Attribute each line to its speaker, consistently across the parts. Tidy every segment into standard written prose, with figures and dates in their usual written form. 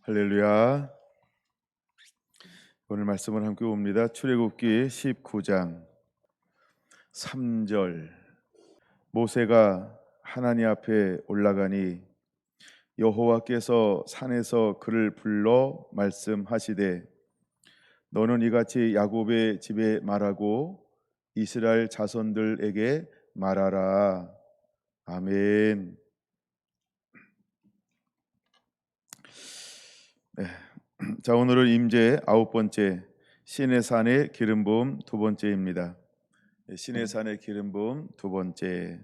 Speaker 1: 할렐루야. 오늘 말씀을 함께 봅니다. 출애굽기 19장 3절. 모세가 하나님 앞에 올라가니 여호와께서 산에서 그를 불러 말씀하시되 너는 이같이 야곱의 집에 말하고 이스라엘 자손들에게 말하라. 아멘. 네. 자, 오늘은 임제 9번째, 신의 산의 기름 부음 2번째입니다. 신의 산의 기름 부음 2번째.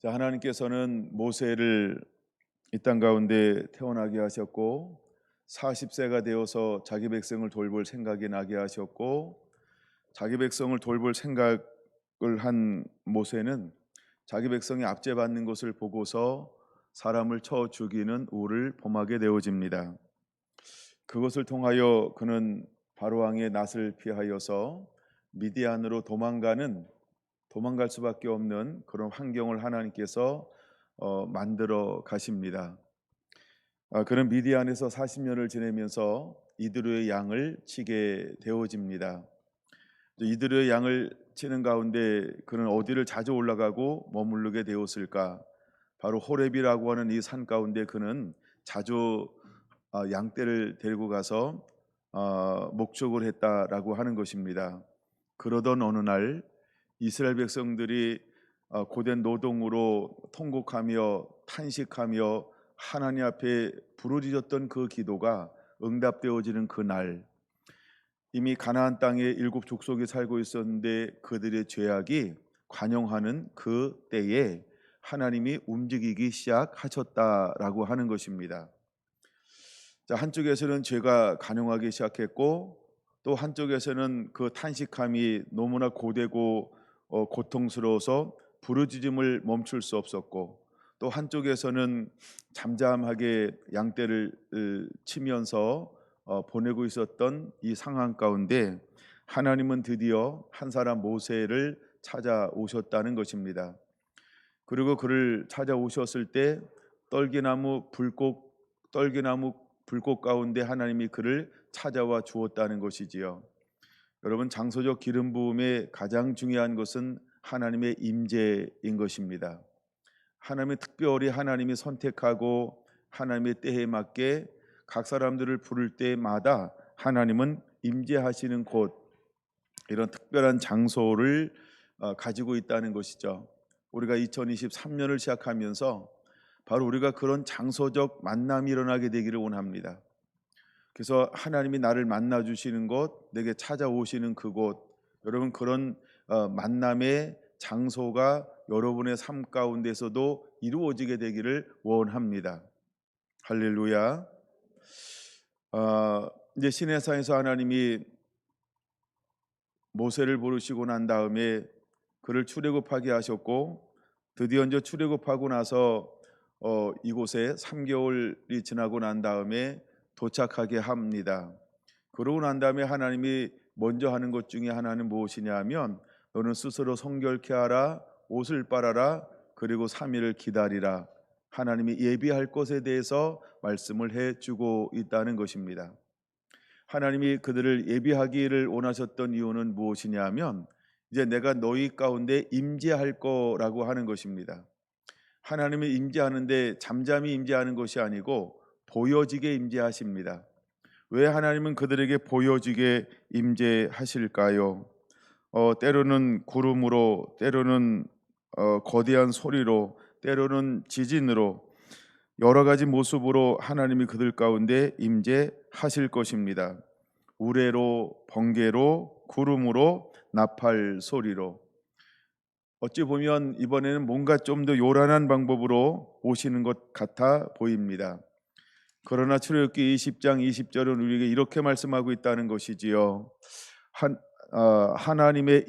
Speaker 1: 자, 하나님께서는 모세를 이 땅 가운데 태어나게 하셨고 40세가 되어서 자기 백성을 돌볼 생각이 나게 하셨고, 자기 백성을 돌볼 생각을 한 모세는 자기 백성이 압제받는 것을 보고서 사람을 쳐 죽이는 우를 범하게 되어집니다. 그것을 통하여 그는 바로왕의 낯을 피하여서 미디안으로 도망갈 수밖에 없는 그런 환경을 하나님께서 만들어 가십니다. 그는 미디안에서 40년을 지내면서 이드로의 양을 치게 되어집니다. 이드로의 양을 치는 가운데 그는 어디를 자주 올라가고 머무르게 되었을까? 바로 호렙이라고 하는 이 산 가운데 그는 자주 양떼를 데리고 가서 목축을 했다라고 하는 것입니다. 그러던 어느 날 이스라엘 백성들이 고된 노동으로 통곡하며 탄식하며 하나님 앞에 부르짖었던 그 기도가 응답되어지는 그날, 이미 가나안 땅에 7족속이 살고 있었는데 그들의 죄악이 관영하는 그 때에 하나님이 움직이기 시작하셨다라고 하는 것입니다. 자, 한쪽에서는 죄가 관영하기 시작했고 또 한쪽에서는 그 탄식함이 너무나 고되고 고통스러워서 부르짖음을 멈출 수 없었고, 또 한쪽에서는 잠잠하게 양떼를 치면서 보내고 있었던 이 상황 가운데 하나님은 드디어 한 사람 모세를 찾아오셨다는 것입니다. 그리고 그를 찾아오셨을 때 떨기나무 불꽃 가운데 하나님이 그를 찾아와 주었다는 것이지요. 여러분, 장소적 기름 부음의 가장 중요한 것은 하나님의 임재인 것입니다. 하나님이 선택하고 하나님의 때에 맞게 각 사람들을 부를 때마다 하나님은 임재하시는 곳, 이런 특별한 장소를 가지고 있다는 것이죠. 우리가 2023년을 시작하면서 바로 우리가 그런 장소적 만남이 일어나게 되기를 원합니다. 그래서 하나님이 나를 만나 주시는 곳, 내게 찾아오시는 그곳, 여러분 그런 만남의 장소가 여러분의 삶 가운데서도 이루어지게 되기를 원합니다. 할렐루야. 이제 시내산에서 하나님이 모세를 부르시고 난 다음에 그를 출애굽하게 하셨고, 드디어 이제 출애굽하고 나서 이곳에 3개월이 지나고 난 다음에 도착하게 합니다. 그러고 난 다음에 하나님이 먼저 하는 것 중에 하나는 무엇이냐 하면, 너는 스스로 성결케 하라, 옷을 빨아라, 그리고 3일을 기다리라. 하나님이 예비할 것에 대해서 말씀을 해주고 있다는 것입니다. 하나님이 그들을 예비하기를 원하셨던 이유는 무엇이냐 하면, 이제 내가 너희 가운데 임재할 거라고 하는 것입니다. 하나님이 임재하는데 잠잠히 임재하는 것이 아니고 보여지게 임재하십니다. 왜 하나님은 그들에게 보여지게 임재하실까요? 때로는 구름으로, 때로는 거대한 소리로, 때로는 지진으로, 여러 가지 모습으로 하나님이 그들 가운데 임재하실 것입니다. 우레로, 번개로, 구름으로, 나팔 소리로. 어찌 보면 이번에는 뭔가 좀 더 요란한 방법으로 오시는 것 같아 보입니다. 그러나 출애굽기 20장 20절은 우리에게 이렇게 말씀하고 있다는 것이지요. 하나님의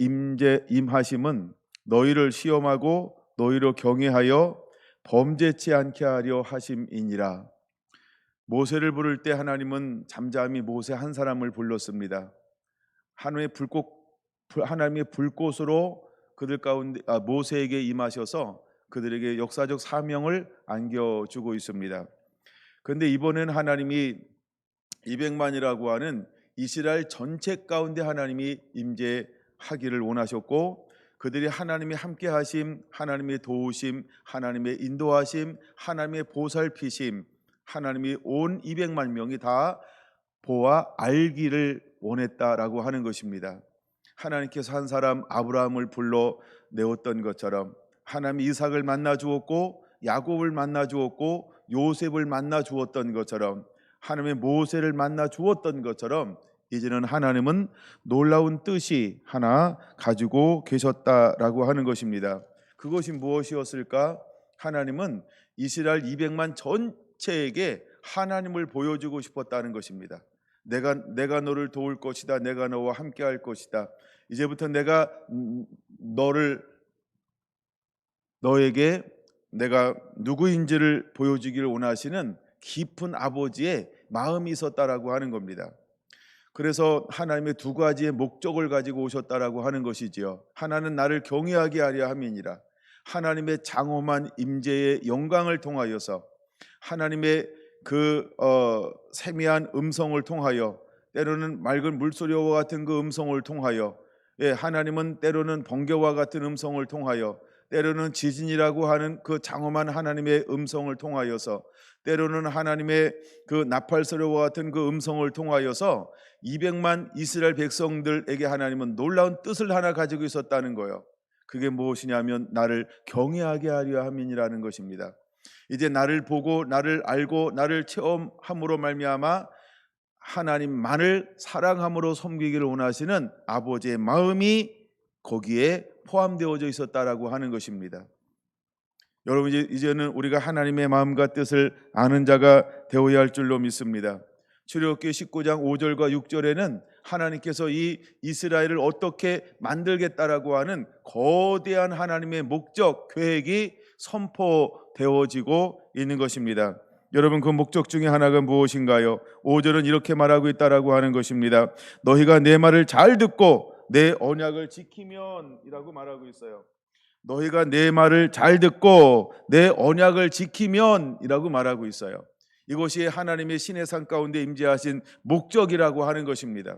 Speaker 1: 임하심은 너희를 시험하고 너희로 경외하여 범죄치 않게 하려 하심이니라. 모세를 부를 때 하나님은 잠잠히 모세 한 사람을 불렀습니다. 하나님의 불꽃으로 그들 가운데 모세에게 임하셔서 그들에게 역사적 사명을 안겨주고 있습니다. 그런데 이번엔 하나님이 200만이라고 하는 이스라엘 전체 가운데 하나님이 임재하기를 원하셨고, 그들이 하나님이 함께 하심, 하나님의 도우심, 하나님의 인도하심, 하나님의 보살피심, 하나님이 온 200만 명이 다 보아 알기를 원했다라고 하는 것입니다. 하나님께서 한 사람 아브라함을 불러 내었던 것처럼 하나님이 이삭을 만나 주었고 야곱을 만나 주었고 요셉을 만나 주었던 것처럼 하나님의 모세를 만나 주었던 것처럼 이제는 하나님은 놀라운 뜻이 하나 가지고 계셨다라고 하는 것입니다. 그것이 무엇이었을까? 하나님은 이스라엘 200만 전체에게 하나님을 보여주고 싶었다는 것입니다. 내가 너를 도울 것이다. 내가 너와 함께 할 것이다. 이제부터 내가 너에게 내가 누구인지를 보여주기를 원하시는 깊은 아버지의 마음이 있었다라고 하는 겁니다. 그래서 하나님의 두 가지의 목적을 가지고 오셨다라고 하는 것이지요. 하나는 나를 경외하게 하려 함이니라. 하나님의 장엄한 임재의 영광을 통하여서 하나님의 그 세미한 음성을 통하여, 때로는 맑은 물소리와 같은 그 음성을 통하여, 하나님은 때로는 번개와 같은 음성을 통하여, 때로는 지진이라고 하는 그 장엄한 하나님의 음성을 통하여서, 때로는 하나님의 그 나팔소리와 같은 그 음성을 통하여서 200만 이스라엘 백성들에게 하나님은 놀라운 뜻을 하나 가지고 있었다는 거예요. 그게 무엇이냐면 나를 경외하게 하려 함이라는 것입니다. 이제 나를 보고 나를 알고 나를 체험함으로 말미암아 하나님만을 사랑함으로 섬기기를 원하시는 아버지의 마음이 거기에 포함되어져 있었다라고 하는 것입니다. 여러분, 이제는 우리가 하나님의 마음과 뜻을 아는 자가 되어야 할 줄로 믿습니다. 출애굽기 19장 5절과 6절에는 하나님께서 이 이스라엘을 어떻게 만들겠다라고 하는 거대한 하나님의 목적, 계획이 선포되어지고 있는 것입니다. 여러분, 그 목적 중에 하나가 무엇인가요? 5절은 이렇게 말하고 있다라고 하는 것입니다. 너희가 내 말을 잘 듣고 내 언약을 지키면 이라고 말하고 있어요. 너희가 내 말을 잘 듣고 내 언약을 지키면 이라고 말하고 있어요. 이것이 하나님의 신의 산 가운데 임재하신 목적이라고 하는 것입니다.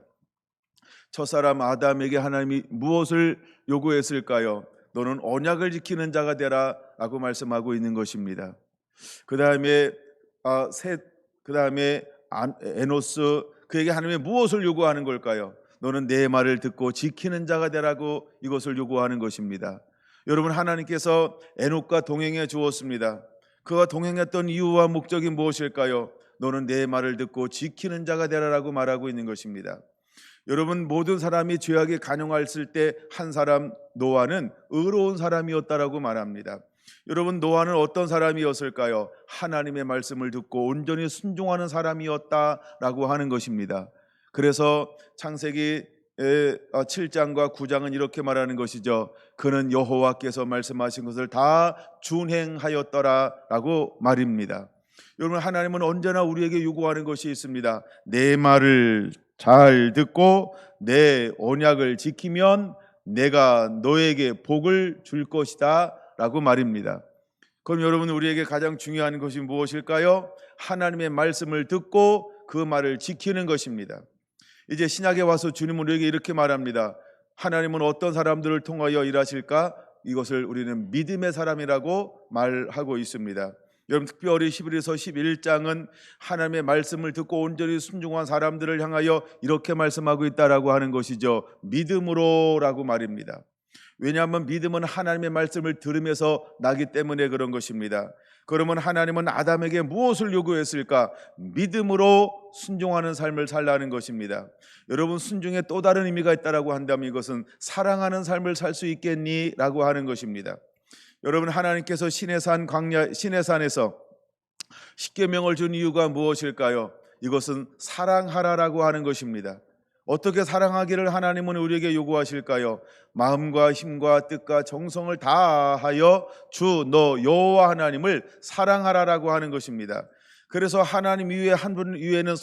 Speaker 1: 첫사람 아담에게 하나님이 무엇을 요구했을까요? 너는 언약을 지키는 자가 되라 라고 말씀하고 있는 것입니다. 그 다음에 에노스, 그에게 하나님이 무엇을 요구하는 걸까요? 너는 내 말을 듣고 지키는 자가 되라고 이것을 요구하는 것입니다. 여러분, 하나님께서 에녹과 동행해 주었습니다. 그가 동행했던 이유와 목적이 무엇일까요? 너는 내 말을 듣고 지키는 자가 되라라고 말하고 있는 것입니다. 여러분, 모든 사람이 죄악에 간용했을 때 한 사람 노아는 의로운 사람이었다라고 말합니다. 여러분, 노아는 어떤 사람이었을까요? 하나님의 말씀을 듣고 온전히 순종하는 사람이었다라고 하는 것입니다. 그래서 창세기 7장과 9장은 이렇게 말하는 것이죠. 그는 여호와께서 말씀하신 것을 다 준행하였더라라고 말입니다. 여러분, 하나님은 언제나 우리에게 요구하는 것이 있습니다. 내 말을 잘 듣고 내 언약을 지키면 내가 너에게 복을 줄 것이다 라고 말입니다. 그럼 여러분, 우리에게 가장 중요한 것이 무엇일까요? 하나님의 말씀을 듣고 그 말을 지키는 것입니다. 이제 신약에 와서 주님은 우리에게 이렇게 말합니다. 하나님은 어떤 사람들을 통하여 일하실까? 이것을 우리는 믿음의 사람이라고 말하고 있습니다. 여러분, 특별히 히브리서 11장은 하나님의 말씀을 듣고 온전히 순종한 사람들을 향하여 이렇게 말씀하고 있다라고 하는 것이죠. 믿음으로라고 말입니다. 왜냐하면 믿음은 하나님의 말씀을 들으면서 나기 때문에 그런 것입니다. 그러면 하나님은 아담에게 무엇을 요구했을까? 믿음으로 순종하는 삶을 살라는 것입니다. 여러분, 순종에 또 다른 의미가 있다라고 한다면 이것은 사랑하는 삶을 살 수 있겠니? 라고 하는 것입니다. 여러분, 하나님께서 시내산에서 십계명을 준 이유가 무엇일까요? 이것은 사랑하라라고 하는 것입니다. 어떻게 사랑하기를 하나님은 우리에게 요구하실까요? 마음과 힘과 뜻과 정성을 다하여 주 너 여호와 하나님을 사랑하라라고 하는 것입니다. 그래서 하나님 이외에 한 분 이외에는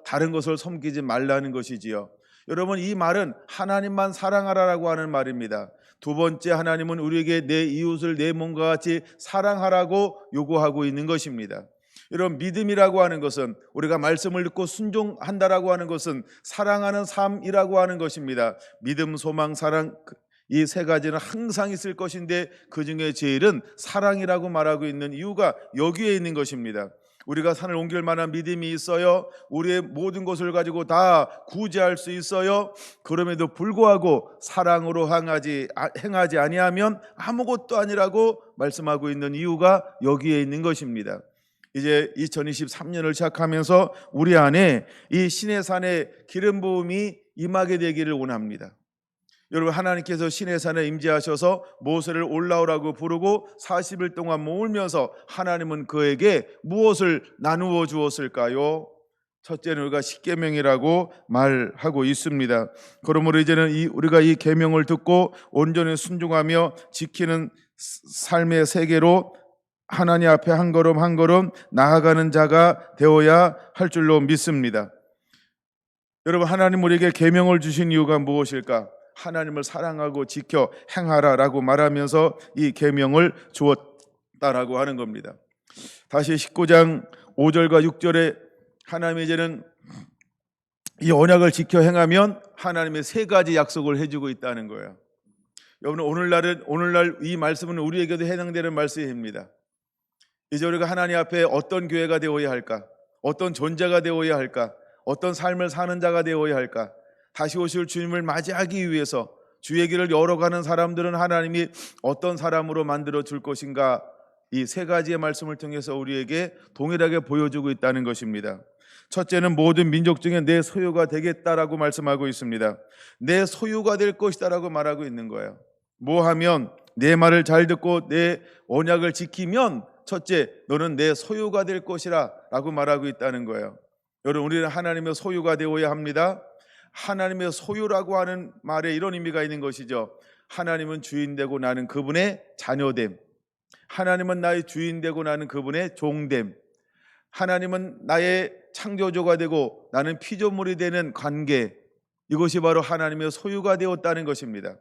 Speaker 1: 다른 것을 섬기지 말라는 것이지요. 여러분, 이 말은 하나님만 사랑하라라고 하는 말입니다. 두 번째, 하나님은 우리에게 내 이웃을 내 몸과 같이 사랑하라고 요구하고 있는 것입니다. 이런 믿음이라고 하는 것은, 우리가 말씀을 듣고 순종한다라고 하는 것은 사랑하는 삶이라고 하는 것입니다. 믿음, 소망, 사랑, 이 세 가지는 항상 있을 것인데 그 중에 제일은 사랑이라고 말하고 있는 이유가 여기에 있는 것입니다. 우리가 산을 옮길 만한 믿음이 있어요. 우리의 모든 것을 가지고 다 구제할 수 있어요. 그럼에도 불구하고 사랑으로 행하지 아니하면 아무것도 아니라고 말씀하고 있는 이유가 여기에 있는 것입니다. 이제 2023년을 시작하면서 우리 안에 이 신의 산의 기름 부음이 임하게 되기를 원합니다. 여러분, 하나님께서 신의 산에 임재하셔서 모세를 올라오라고 부르고 40일 동안 머물면서 하나님은 그에게 무엇을 나누어 주었을까요? 첫째는 우리가 십계명이라고 말하고 있습니다. 그러므로 이제는 우리가 이 계명을 듣고 온전히 순종하며 지키는 삶의 세계로 하나님 앞에 한 걸음 한 걸음 나아가는 자가 되어야 할 줄로 믿습니다. 여러분, 하나님 우리에게 계명을 주신 이유가 무엇일까? 하나님을 사랑하고 지켜 행하라라고 말하면서 이 계명을 주었다라고 하는 겁니다. 다시 19장 5절과 6절에 하나님이 이제는 이 언약을 지켜 행하면 하나님의 세 가지 약속을 해주고 있다는 거예요. 여러분, 오늘날 이 말씀은 우리에게도 해당되는 말씀입니다. 이제 우리가 하나님 앞에 어떤 교회가 되어야 할까? 어떤 존재가 되어야 할까? 어떤 삶을 사는 자가 되어야 할까? 다시 오실 주님을 맞이하기 위해서 주의 길을 열어가는 사람들은 하나님이 어떤 사람으로 만들어 줄 것인가? 이 세 가지의 말씀을 통해서 우리에게 동일하게 보여주고 있다는 것입니다. 첫째는 모든 민족 중에 내 소유가 되겠다라고 말씀하고 있습니다. 내 소유가 될 것이다라고 말하고 있는 거예요. 뭐 하면? 내 말을 잘 듣고 내 언약을 지키면 첫째, 너는 내 소유가 될 것이라 라고 말하고 있다는 거예요. 여러분, 우리는 하나님의 소유가 되어야 합니다. 하나님의 소유라고 하는 말에 이런 의미가 있는 것이죠. 하나님은 주인 되고 나는 그분의 자녀됨. 하나님은 나의 주인 되고 나는 그분의 종됨. 하나님은 나의 창조주가 되고 나는 피조물이 되는 관계. 이것이 바로 하나님의 소유가 되었다는 것입니다.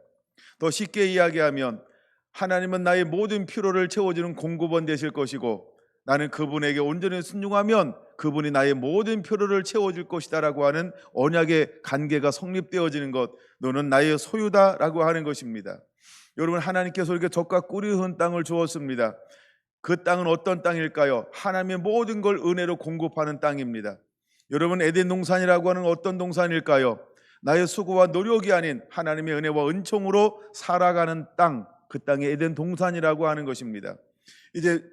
Speaker 1: 더 쉽게 이야기하면 하나님은 나의 모든 필요를 채워주는 공급원 되실 것이고 나는 그분에게 온전히 순종하면 그분이 나의 모든 필요를 채워줄 것이다라고 하는 언약의 관계가 성립되어지는 것, 너는 나의 소유다라고 하는 것입니다. 여러분, 하나님께서 이렇게 젖과 꿀이 흐른 땅을 주었습니다. 그 땅은 어떤 땅일까요? 하나님의 모든 걸 은혜로 공급하는 땅입니다. 여러분, 에덴 동산이라고 하는 어떤 동산일까요? 나의 수고와 노력이 아닌 하나님의 은혜와 은총으로 살아가는 땅, 그 땅이 에덴 동산이라고 하는 것입니다. 이제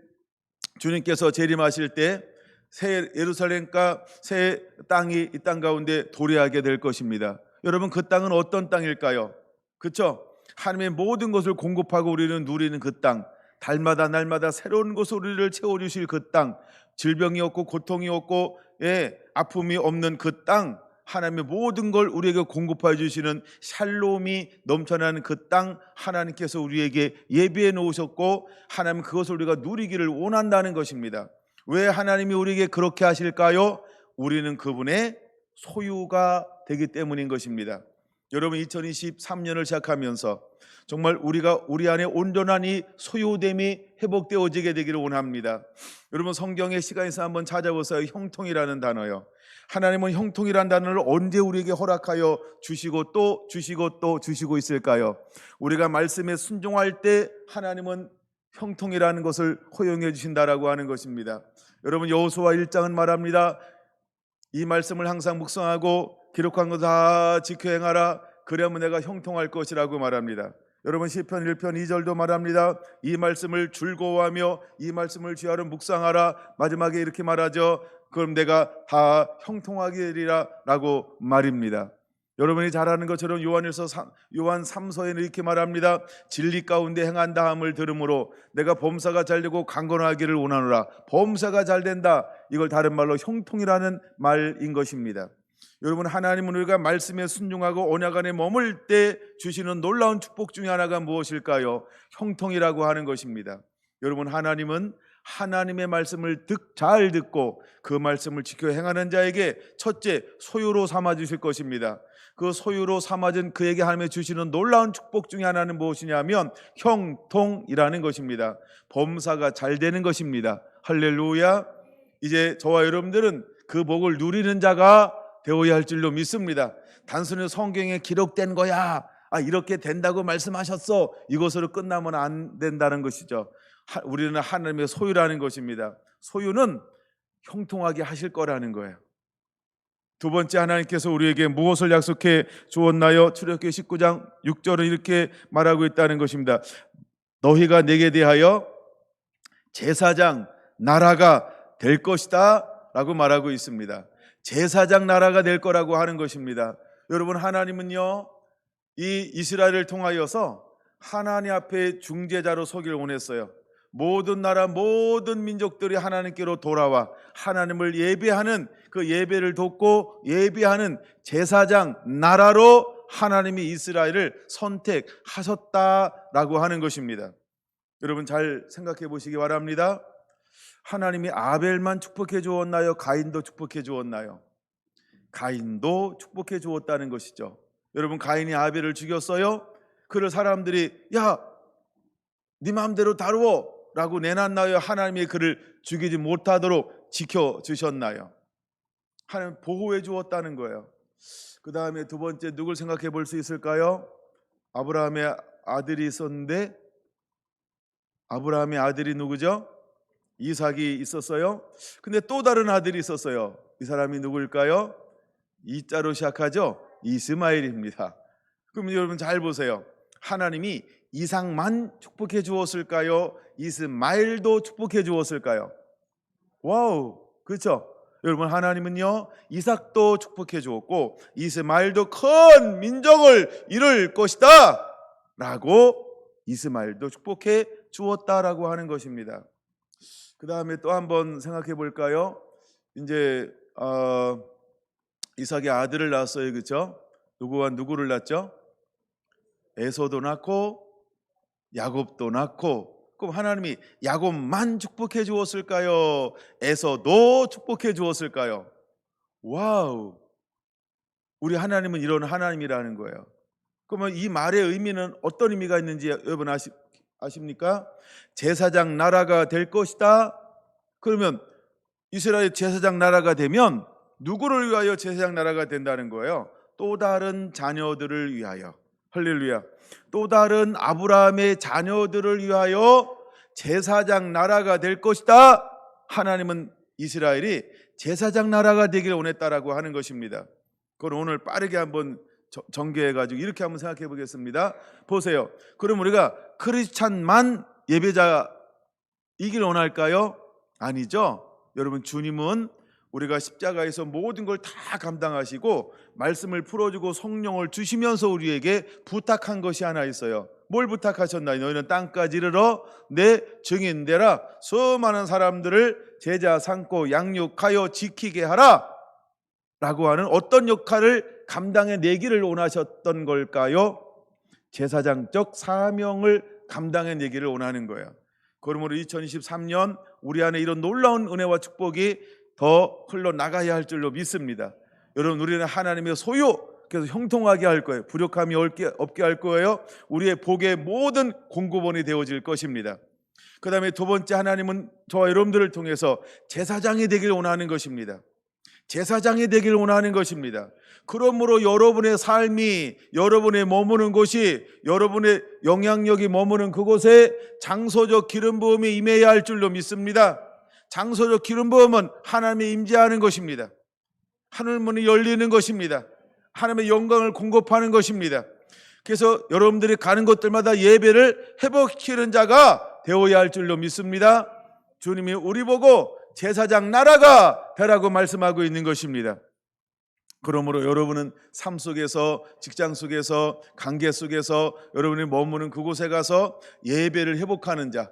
Speaker 1: 주님께서 재림하실 때 새 예루살렘과 새 땅이 이 땅 가운데 도래하게 될 것입니다. 여러분, 그 땅은 어떤 땅일까요? 그렇죠? 하나님의 모든 것을 공급하고 우리는 누리는 그 땅, 달마다 날마다 새로운 것으로 우리를 채워주실 그 땅, 질병이 없고 고통이 없고 아픔이 없는 그 땅, 하나님의 모든 걸 우리에게 공급해 주시는 샬롬이 넘쳐나는 그 땅, 하나님께서 우리에게 예비해 놓으셨고 하나님 그것을 우리가 누리기를 원한다는 것입니다. 왜 하나님이 우리에게 그렇게 하실까요? 우리는 그분의 소유가 되기 때문인 것입니다. 여러분, 2023년을 시작하면서 정말 우리 안에 온전한 이 소유됨이 회복되어지게 되기를 원합니다. 여러분, 성경의 시간에서 한번 찾아보세요. 형통이라는 단어요. 하나님은 형통이라는 단어를 언제 우리에게 허락하여 주시고 또 주시고 또 주시고 있을까요? 우리가 말씀에 순종할 때 하나님은 형통이라는 것을 허용해 주신다라고 하는 것입니다. 여러분, 여호수아 1장은 말합니다. 이 말씀을 항상 묵상하고 기록한 거 다 지켜 행하라. 그러면 내가 형통할 것이라고 말합니다. 여러분, 시편 1편 2절도 말합니다. 이 말씀을 즐거워하며 이 말씀을 주야로 묵상하라. 마지막에 이렇게 말하죠. 그럼 내가 다 형통하게 되리라 라고 말입니다. 여러분이 잘 아는 것처럼 요한 3서에는 이렇게 말합니다. 진리 가운데 행한다함을 들으므로 내가 범사가 잘되고 강건하기를 원하노라. 범사가 잘된다, 이걸 다른 말로 형통이라는 말인 것입니다. 여러분, 하나님은 우리가 말씀에 순종하고 언약 안에 머물 때 주시는 놀라운 축복 중에 하나가 무엇일까요? 형통이라고 하는 것입니다. 여러분, 하나님은 하나님의 말씀을 잘 듣고 그 말씀을 지켜 행하는 자에게 첫째 소유로 삼아 주실 것입니다. 그 소유로 삼아진 그에게 하나님이 주시는 놀라운 축복 중에 하나는 무엇이냐면 형통이라는 것입니다. 범사가 잘 되는 것입니다. 할렐루야. 이제 저와 여러분들은 그 복을 누리는 자가 되어야 할 줄로 믿습니다. 단순히 성경에 기록된 거야, 이렇게 된다고 말씀하셨어, 이것으로 끝나면 안 된다는 것이죠. 우리는 하나님의 소유라는 것입니다. 소유는 형통하게 하실 거라는 거예요. 두 번째, 하나님께서 우리에게 무엇을 약속해 주었나요? 출애굽기 19장 6절은 이렇게 말하고 있다는 것입니다. 너희가 내게 대하여 제사장 나라가 될 것이다 라고 말하고 있습니다. 제사장 나라가 될 거라고 하는 것입니다. 여러분, 하나님은요, 이 이스라엘을 통하여서 하나님 앞에 중재자로 서기를 원했어요. 모든 나라, 모든 민족들이 하나님께로 돌아와 하나님을 예배하는 그 예배를 돕고 예배하는 제사장 나라로 하나님이 이스라엘을 선택하셨다라고 하는 것입니다. 여러분, 잘 생각해 보시기 바랍니다. 하나님이 아벨만 축복해 주었나요? 가인도 축복해 주었나요? 가인도 축복해 주었다는 것이죠. 여러분, 가인이 아벨을 죽였어요? 그를 사람들이 야, 네 마음대로 다루어 라고 내놨나요? 하나님이 그를 죽이지 못하도록 지켜주셨나요? 하나님 보호해 주었다는 거예요. 그 다음에 두 번째, 누굴 생각해 볼 수 있을까요? 아브라함의 아들이 있었는데, 아브라함의 아들이 누구죠? 이삭이 있었어요. 근데 또 다른 아들이 있었어요. 이 사람이 누구일까요? 이자로 시작하죠. 이스마엘입니다. 그럼 여러분 잘 보세요. 하나님이 이삭만 축복해 주었을까요? 이스마엘도 축복해 주었을까요? 와우, 그렇죠? 여러분, 하나님은요, 이삭도 축복해 주었고 이스마엘도 큰 민족을 이룰 것이다 라고 이스마엘도 축복해 주었다라고 하는 것입니다. 그 다음에 또 한번 생각해 볼까요? 이제 이삭이 아들을 낳았어요, 그렇죠? 누구와 누구를 낳았죠? 에서도 낳고 야곱도 낳고. 그럼 하나님이 야곱만 축복해 주었을까요? 에서도 축복해 주었을까요? 와우, 우리 하나님은 이런 하나님이라는 거예요. 그러면 이 말의 의미는 어떤 의미가 있는지 여러분 아십니까? 제사장 나라가 될 것이다. 그러면 이스라엘 제사장 나라가 되면 누구를 위하여 제사장 나라가 된다는 거예요? 또 다른 자녀들을 위하여. 할렐루야. 또 다른 아브라함의 자녀들을 위하여 제사장 나라가 될 것이다. 하나님은 이스라엘이 제사장 나라가 되기를 원했다라고 하는 것입니다. 그걸 오늘 빠르게 한번 전개해가지고 이렇게 한번 생각해 보겠습니다. 보세요. 그럼 우리가 크리스찬만 예배자이길 원할까요? 아니죠. 여러분, 주님은 우리가 십자가에서 모든 걸 다 감당하시고 말씀을 풀어주고 성령을 주시면서 우리에게 부탁한 것이 하나 있어요. 뭘 부탁하셨나요? 너희는 땅까지 이르러 내 증인 되라. 수많은 사람들을 제자 삼고 양육하여 지키게 하라 라고 하는 어떤 역할을 감당해 내기를 원하셨던 걸까요? 제사장적 사명을 감당해 내기를 원하는 거예요. 그러므로 2023년 우리 안에 이런 놀라운 은혜와 축복이 더 흘러나가야 할 줄로 믿습니다. 여러분, 우리는 하나님의 소유, 그래서 형통하게 할 거예요. 부족함이 없게 할 거예요. 우리의 복의 모든 공급원이 되어질 것입니다. 그 다음에 두 번째, 하나님은 저와 여러분들을 통해서 제사장이 되기를 원하는 것입니다. 제사장이 되기를 원하는 것입니다. 그러므로 여러분의 삶이, 여러분의 머무는 곳이, 여러분의 영향력이 머무는 그곳에 장소적 기름 부음이 임해야 할 줄로 믿습니다. 장소적 기름 부음은 하나님이 임재하는 것입니다. 하늘문이 열리는 것입니다. 하나님의 영광을 공급하는 것입니다. 그래서 여러분들이 가는 곳들마다 예배를 회복시키는 자가 되어야 할 줄로 믿습니다. 주님이 우리 보고 제사장 나라가 되라고 말씀하고 있는 것입니다. 그러므로 여러분은 삶 속에서, 직장 속에서, 관계 속에서 여러분이 머무는 그곳에 가서 예배를 회복하는 자,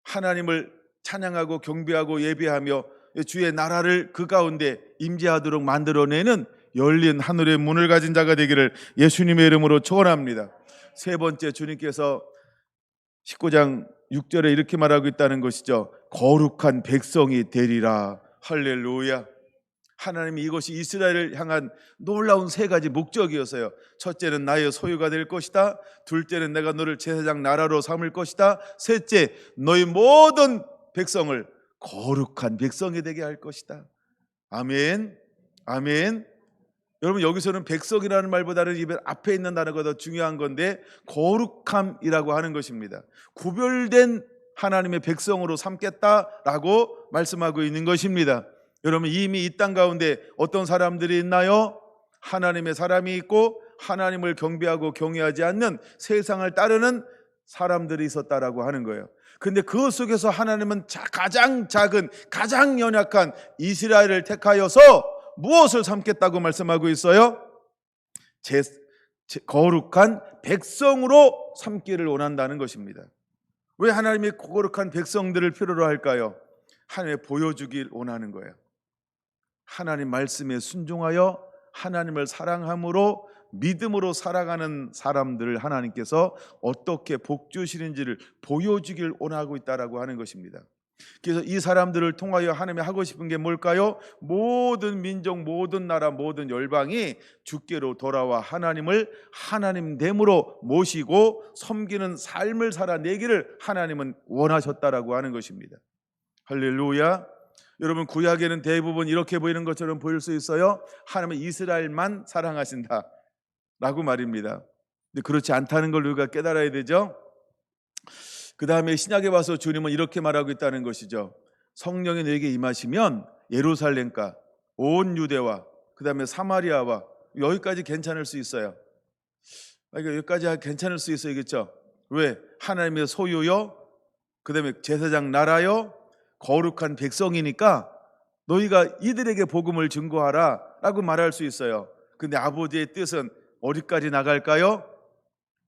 Speaker 1: 하나님을 찬양하고 경배하고 예배하며 주의 나라를 그 가운데 임재하도록 만들어내는 열린 하늘의 문을 가진 자가 되기를 예수님의 이름으로 축원합니다. 세 번째, 주님께서 19장 6절에 이렇게 말하고 있다는 것이죠. 거룩한 백성이 되리라. 할렐루야. 하나님이 이것이 이스라엘을 향한 놀라운 세 가지 목적이었어요. 첫째는 나의 소유가 될 것이다. 둘째는 내가 너를 제사장 나라로 삼을 것이다. 셋째, 너희 모든 백성을 거룩한 백성이 되게 할 것이다. 아멘. 아멘. 여러분, 여기서는 백성이라는 말보다는 이 앞에 있는 단어가 더 중요한 건데 거룩함이라고 하는 것입니다. 구별된 하나님의 백성으로 삼겠다라고 말씀하고 있는 것입니다. 여러분, 이미 이 땅 가운데 어떤 사람들이 있나요? 하나님의 사람이 있고 하나님을 경배하고 경외하지 않는 세상을 따르는 사람들이 있었다라고 하는 거예요. 근데 그 속에서 하나님은 가장 작은, 가장 연약한 이스라엘을 택하여서 무엇을 삼겠다고 말씀하고 있어요? 거룩한 백성으로 삼기를 원한다는 것입니다. 왜 하나님이 거룩한 백성들을 필요로 할까요? 하나님이 보여주길 원하는 거예요. 하나님 말씀에 순종하여 하나님을 사랑함으로 믿음으로 살아가는 사람들을 하나님께서 어떻게 복 주시는지를 보여주길 원하고 있다라고 하는 것입니다. 그래서 이 사람들을 통하여 하나님이 하고 싶은 게 뭘까요? 모든 민족, 모든 나라, 모든 열방이 주께로 돌아와 하나님을 하나님됨으로 모시고 섬기는 삶을 살아내기를 하나님은 원하셨다라고 하는 것입니다. 할렐루야. 여러분, 구약에는 대부분 이렇게 보이는 것처럼 보일 수 있어요. 하나님은 이스라엘만 사랑하신다 라고 말입니다. 근데 그렇지 않다는 걸 우리가 깨달아야 되죠. 그 다음에 신약에 와서 주님은 이렇게 말하고 있다는 것이죠. 성령이 너에게 임하시면 예루살렘과 온 유대와 그 다음에 사마리아와, 여기까지 괜찮을 수 있어요. 여기까지 괜찮을 수 있어야겠죠. 왜? 하나님의 소유요, 그 다음에 제사장 나라요, 거룩한 백성이니까 너희가 이들에게 복음을 증거하라 라고 말할 수 있어요. 근데 아버지의 뜻은 어디까지 나갈까요?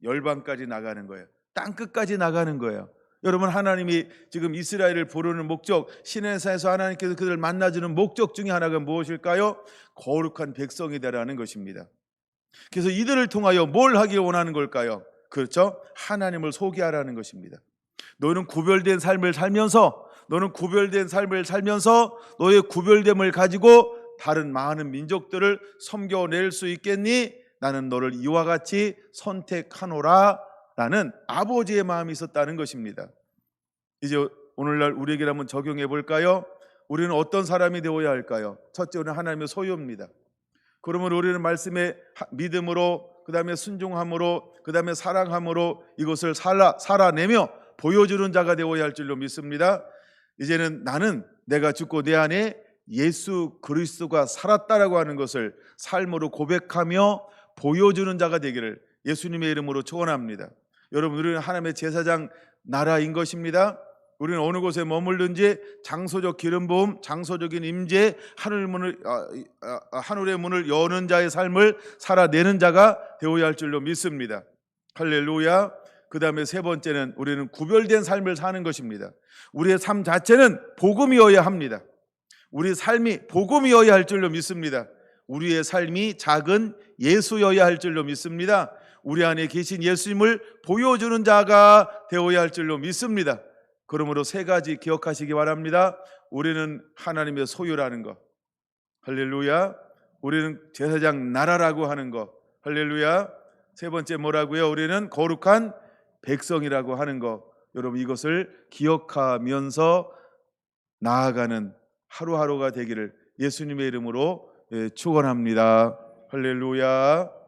Speaker 1: 열방까지 나가는 거예요. 땅끝까지 나가는 거예요. 여러분, 하나님이 지금 이스라엘을 부르는 목적, 시내산에서 하나님께서 그들을 만나주는 목적 중에 하나가 무엇일까요? 거룩한 백성이 되라는 것입니다. 그래서 이들을 통하여 뭘 하길 원하는 걸까요? 그렇죠? 하나님을 소개하라는 것입니다. 너는 구별된 삶을 살면서, 너의 구별됨을 가지고 다른 많은 민족들을 섬겨낼 수 있겠니? 나는 너를 이와 같이 선택하노라 라는 아버지의 마음이 있었다는 것입니다. 이제 오늘날 우리에게 한번 적용해 볼까요? 우리는 어떤 사람이 되어야 할까요? 첫째는 하나님의 소유입니다. 그러면 우리는 말씀에 믿음으로, 그 다음에 순종함으로, 그 다음에 사랑함으로 이것을 살아내며 보여주는 자가 되어야 할 줄로 믿습니다. 이제는 나는 내가 죽고 내 안에 예수 그리스도가 살았다라고 하는 것을 삶으로 고백하며 보여주는 자가 되기를 예수님의 이름으로 축원합니다. 여러분, 우리는 하나님의 제사장 나라인 것입니다. 우리는 어느 곳에 머물든지 장소적 기름 부음, 장소적인 임재, 하늘의 문을 여는 자의 삶을 살아내는 자가 되어야 할 줄로 믿습니다. 할렐루야. 그 다음에 세 번째는 우리는 구별된 삶을 사는 것입니다. 우리의 삶 자체는 복음이어야 합니다. 우리 삶이 복음이어야 할 줄로 믿습니다. 우리의 삶이 작은 예수여야 할 줄로 믿습니다. 우리 안에 계신 예수님을 보여주는 자가 되어야 할 줄로 믿습니다. 그러므로 세 가지 기억하시기 바랍니다. 우리는 하나님의 소유라는 것, 할렐루야. 우리는 제사장 나라라고 하는 것, 할렐루야. 세 번째 뭐라고요? 우리는 거룩한 백성이라고 하는 것. 여러분, 이것을 기억하면서 나아가는 하루하루가 되기를 예수님의 이름으로 축원합니다. 할렐루야.